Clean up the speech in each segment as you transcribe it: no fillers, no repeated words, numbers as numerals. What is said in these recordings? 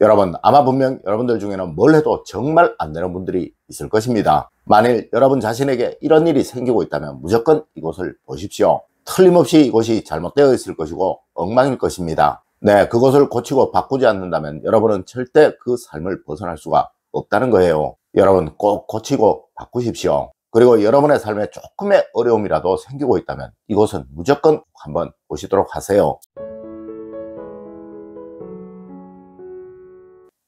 여러분, 아마 분명 여러분들 중에는 뭘 해도 정말 안 되는 분들이 있을 것입니다. 만일 여러분 자신에게 이런 일이 생기고 있다면 무조건 이곳을 보십시오. 틀림없이 이곳이 잘못되어 있을 것이고 엉망일 것입니다. 네, 그것을 고치고 바꾸지 않는다면 여러분은 절대 그 삶을 벗어날 수가 없다는 거예요. 여러분 꼭 고치고 바꾸십시오. 그리고 여러분의 삶에 조금의 어려움이라도 생기고 있다면 이곳은 무조건 한번 보시도록 하세요.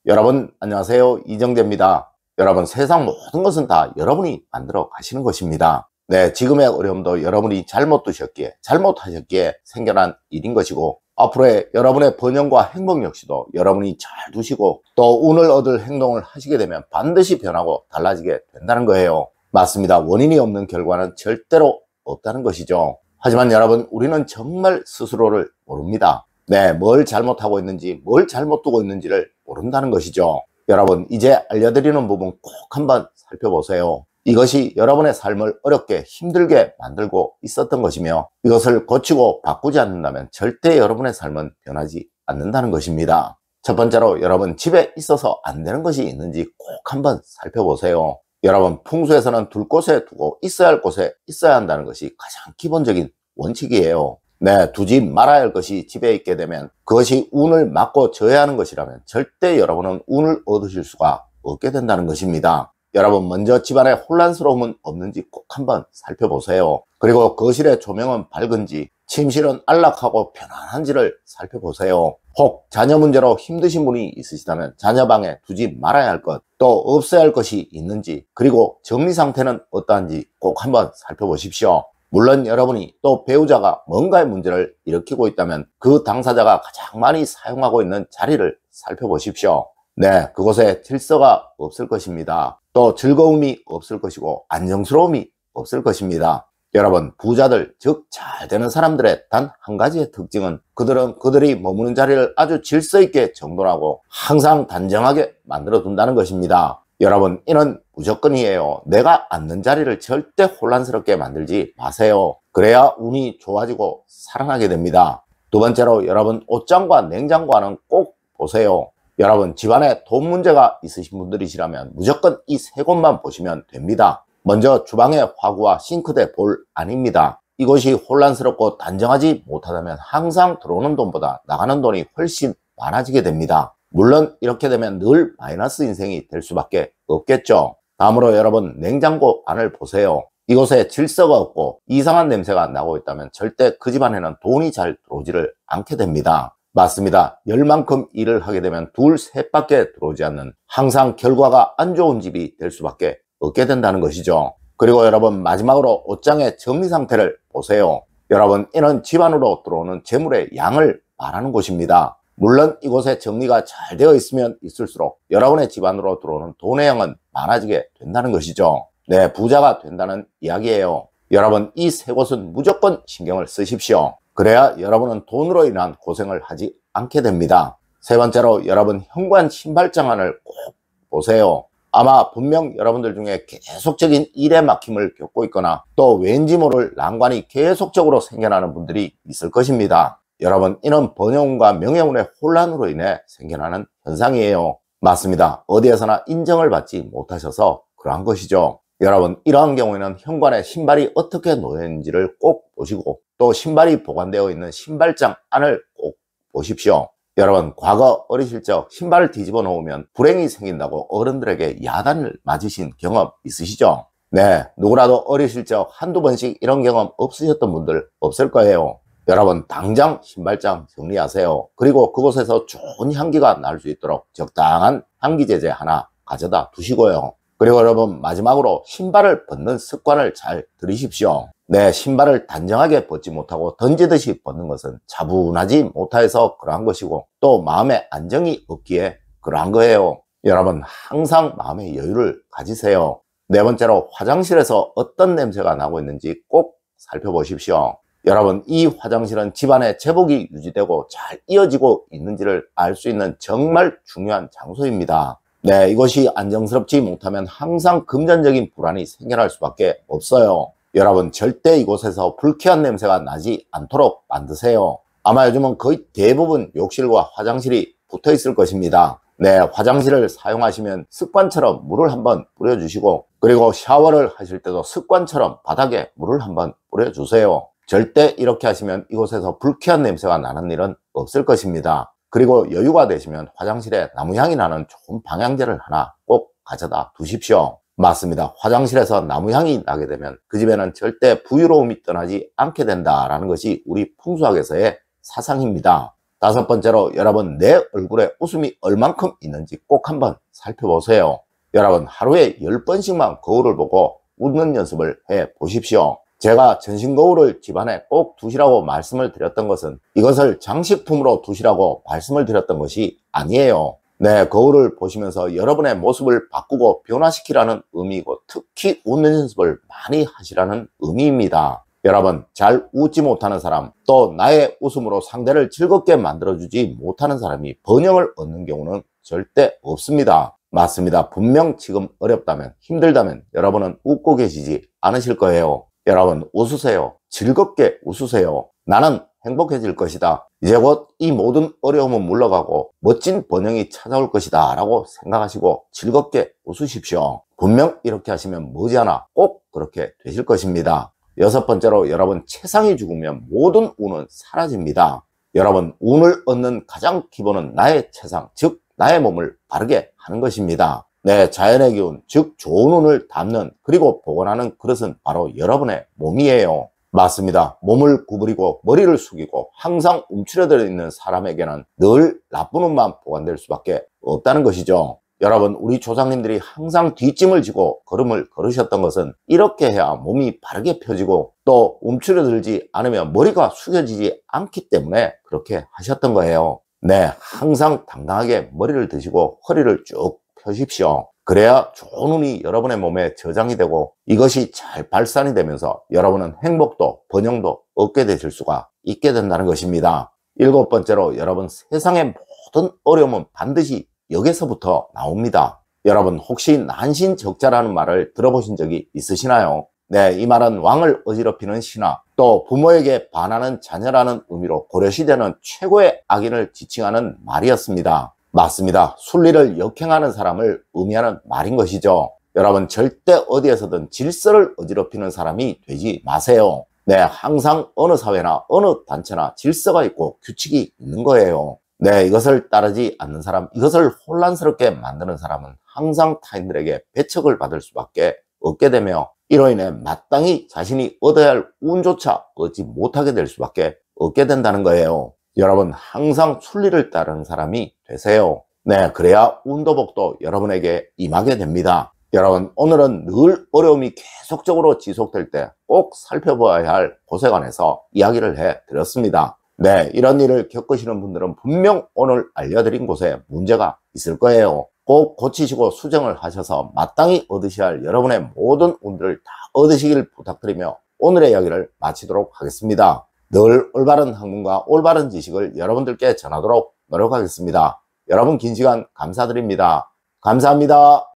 여러분 안녕하세요, 이정재입니다. 여러분, 세상 모든 것은 다 여러분이 만들어 가시는 것입니다. 네, 지금의 어려움도 여러분이 잘못 두셨기에 잘못하셨기에 생겨난 일인 것이고, 앞으로의 여러분의 번영과 행복 역시도 여러분이 잘 두시고 또 운을 얻을 행동을 하시게 되면 반드시 변하고 달라지게 된다는 거예요. 맞습니다. 원인이 없는 결과는 절대로 없다는 것이죠. 하지만 여러분, 우리는 정말 스스로를 모릅니다. 네, 뭘 잘못하고 있는지, 뭘 잘못 두고 있는지를 모른다는 것이죠. 여러분, 이제 알려드리는 부분 꼭 한번 살펴보세요. 이것이 여러분의 삶을 어렵게 힘들게 만들고 있었던 것이며 이것을 고치고 바꾸지 않는다면 절대 여러분의 삶은 변하지 않는다는 것입니다. 첫 번째로, 여러분 집에 있어서 안 되는 것이 있는지 꼭 한번 살펴보세요. 여러분, 풍수에서는 둘 곳에 두고 있어야 할 곳에 있어야 한다는 것이 가장 기본적인 원칙이에요. 네, 두지 말아야 할 것이 집에 있게 되면 그것이 운을 막고 져야 하는 것이라면 절대 여러분은 운을 얻으실 수가 없게 된다는 것입니다. 여러분, 먼저 집안에 혼란스러움은 없는지 꼭 한번 살펴보세요. 그리고 거실의 조명은 밝은지, 침실은 안락하고 편안한지를 살펴보세요. 혹 자녀 문제로 힘드신 분이 있으시다면 자녀방에 두지 말아야 할 것, 또 없어야 할 것이 있는지, 그리고 정리 상태는 어떠한지 꼭 한번 살펴보십시오. 물론 여러분이 또 배우자가 뭔가의 문제를 일으키고 있다면 그 당사자가 가장 많이 사용하고 있는 자리를 살펴보십시오. 네, 그곳에 질서가 없을 것입니다. 또 즐거움이 없을 것이고 안정스러움이 없을 것입니다. 여러분, 부자들, 즉 잘 되는 사람들의 단 한 가지의 특징은 그들은 그들이 머무는 자리를 아주 질서 있게 정돈하고 항상 단정하게 만들어 둔다는 것입니다. 여러분, 이는 무조건이에요. 내가 앉는 자리를 절대 혼란스럽게 만들지 마세요. 그래야 운이 좋아지고 살아나게 됩니다. 두 번째로, 여러분 옷장과 냉장고는 꼭 보세요. 여러분, 집안에 돈 문제가 있으신 분들이시라면 무조건 이 세 곳만 보시면 됩니다. 먼저 주방의 화구와 싱크대 볼 안입니다. 이것이 혼란스럽고 단정하지 못하다면 항상 들어오는 돈보다 나가는 돈이 훨씬 많아지게 됩니다. 물론 이렇게 되면 늘 마이너스 인생이 될 수밖에 없겠죠. 다음으로 여러분, 냉장고 안을 보세요. 이곳에 질서가 없고 이상한 냄새가 나고 있다면 절대 그 집안에는 돈이 잘 들어오지를 않게 됩니다. 맞습니다. 열만큼 일을 하게 되면 둘, 셋밖에 들어오지 않는, 항상 결과가 안 좋은 집이 될 수밖에 없게 된다는 것이죠. 그리고 여러분, 마지막으로 옷장의 정리 상태를 보세요. 여러분, 이는 집안으로 들어오는 재물의 양을 말하는 곳입니다. 물론 이곳에 정리가 잘 되어 있으면 있을수록 여러분의 집안으로 들어오는 돈의 양은 많아지게 된다는 것이죠. 네, 부자가 된다는 이야기예요. 여러분, 이 세 곳은 무조건 신경을 쓰십시오. 그래야 여러분은 돈으로 인한 고생을 하지 않게 됩니다. 세 번째로, 여러분 현관 신발장 안을 꼭 보세요. 아마 분명 여러분들 중에 계속적인 일에 막힘을 겪고 있거나 또 왠지 모를 난관이 계속적으로 생겨나는 분들이 있을 것입니다. 여러분, 이는 번영운과 명예운의 혼란으로 인해 생겨나는 현상이에요. 맞습니다. 어디에서나 인정을 받지 못하셔서 그러한 것이죠. 여러분, 이러한 경우에는 현관에 신발이 어떻게 놓여 있는지를 꼭 보시고 또 신발이 보관되어 있는 신발장 안을 꼭 보십시오. 여러분, 과거 어리실 적 신발을 뒤집어 놓으면 불행이 생긴다고 어른들에게 야단을 맞으신 경험 있으시죠? 네, 누구라도 어리실 적 한두 번씩 이런 경험 없으셨던 분들 없을 거예요. 여러분, 당장 신발장 정리하세요. 그리고 그곳에서 좋은 향기가 날 수 있도록 적당한 향기제제 하나 가져다 두시고요. 그리고 여러분, 마지막으로 신발을 벗는 습관을 잘 들이십시오. 네, 신발을 단정하게 벗지 못하고 던지듯이 벗는 것은 차분하지 못해서 그러한 것이고 또 마음의 안정이 없기에 그러한 거예요. 여러분, 항상 마음의 여유를 가지세요. 네 번째로, 화장실에서 어떤 냄새가 나고 있는지 꼭 살펴보십시오. 여러분, 이 화장실은 집안에 제복이 유지되고 잘 이어지고 있는지를 알 수 있는 정말 중요한 장소입니다. 네, 이것이 안정스럽지 못하면 항상 금전적인 불안이 생겨날 수밖에 없어요. 여러분, 절대 이곳에서 불쾌한 냄새가 나지 않도록 만드세요. 아마 요즘은 거의 대부분 욕실과 화장실이 붙어 있을 것입니다. 네, 화장실을 사용하시면 습관처럼 물을 한번 뿌려주시고, 그리고 샤워를 하실 때도 습관처럼 바닥에 물을 한번 뿌려주세요. 절대 이렇게 하시면 이곳에서 불쾌한 냄새가 나는 일은 없을 것입니다. 그리고 여유가 되시면 화장실에 나무향이 나는 좋은 방향제를 하나 꼭 가져다 두십시오. 맞습니다. 화장실에서 나무향이 나게 되면 그 집에는 절대 부유로움이 떠나지 않게 된다라는 것이 우리 풍수학에서의 사상입니다. 다섯 번째로, 여러분 내 얼굴에 웃음이 얼만큼 있는지 꼭 한번 살펴보세요. 여러분 하루에 10번씩만 거울을 보고 웃는 연습을 해 보십시오. 제가 전신 거울을 집안에 꼭 두시라고 말씀을 드렸던 것은 이것을 장식품으로 두시라고 말씀을 드렸던 것이 아니에요. 네, 거울을 보시면서 여러분의 모습을 바꾸고 변화시키라는 의미이고, 특히 웃는 연습을 많이 하시라는 의미입니다. 여러분, 잘 웃지 못하는 사람, 또 나의 웃음으로 상대를 즐겁게 만들어주지 못하는 사람이 번영을 얻는 경우는 절대 없습니다. 맞습니다. 분명 지금 어렵다면, 힘들다면 여러분은 웃고 계시지 않으실 거예요. 여러분 웃으세요. 즐겁게 웃으세요. 나는 행복해질 것이다. 이제 곧 이 모든 어려움은 물러가고 멋진 번영이 찾아올 것이다 라고 생각하시고 즐겁게 웃으십시오. 분명 이렇게 하시면 머지않아 꼭 그렇게 되실 것입니다. 여섯 번째로, 여러분 체상이 죽으면 모든 운은 사라집니다. 여러분 운을 얻는 가장 기본은 나의 체상, 즉 나의 몸을 바르게 하는 것입니다. 네, 자연의 기운, 즉 좋은 운을 담는 그리고 복원하는 그릇은 바로 여러분의 몸이에요. 맞습니다. 몸을 구부리고 머리를 숙이고 항상 움츠려들어 있는 사람에게는 늘 나쁜 운만 보관될 수밖에 없다는 것이죠. 여러분, 우리 조상님들이 항상 뒷짐을 지고 걸음을 걸으셨던 것은 이렇게 해야 몸이 바르게 펴지고 또 움츠려들지 않으면 머리가 숙여지지 않기 때문에 그렇게 하셨던 거예요. 네, 항상 당당하게 머리를 드시고 허리를 쭉 펴십시오. 그래야 좋은 운이 여러분의 몸에 저장이 되고 이것이 잘 발산이 되면서 여러분은 행복도 번영도 얻게 되실 수가 있게 된다는 것입니다. 일곱 번째로, 여러분 세상의 모든 어려움은 반드시 여기서부터 나옵니다. 여러분 혹시 난신적자라는 말을 들어보신 적이 있으시나요? 네, 이 말은 왕을 어지럽히는 신하, 또 부모에게 반하는 자녀라는 의미로 고려시대는 최고의 악인을 지칭하는 말이었습니다. 맞습니다. 순리를 역행하는 사람을 의미하는 말인 것이죠. 여러분 절대 어디에서든 질서를 어지럽히는 사람이 되지 마세요. 네, 항상 어느 사회나 어느 단체나 질서가 있고 규칙이 있는 거예요. 네, 이것을 따르지 않는 사람, 이것을 혼란스럽게 만드는 사람은 항상 타인들에게 배척을 받을 수밖에 없게 되며 이로 인해 마땅히 자신이 얻어야 할 운조차 얻지 못하게 될 수밖에 없게 된다는 거예요. 여러분 항상 순리를 따르는 사람이 되세요. 네, 그래야 운도 복도 여러분에게 임하게 됩니다. 여러분 오늘은 늘 어려움이 계속적으로 지속될 때 꼭 살펴봐야 할 곳에 관해서 이야기를 해드렸습니다. 네, 이런 일을 겪으시는 분들은 분명 오늘 알려드린 곳에 문제가 있을 거예요. 꼭 고치시고 수정을 하셔서 마땅히 얻으셔야 할 여러분의 모든 운들을 다 얻으시길 부탁드리며 오늘의 이야기를 마치도록 하겠습니다. 늘 올바른 학문과 올바른 지식을 여러분들께 전하도록 노력하겠습니다. 여러분 긴 시간 감사드립니다. 감사합니다.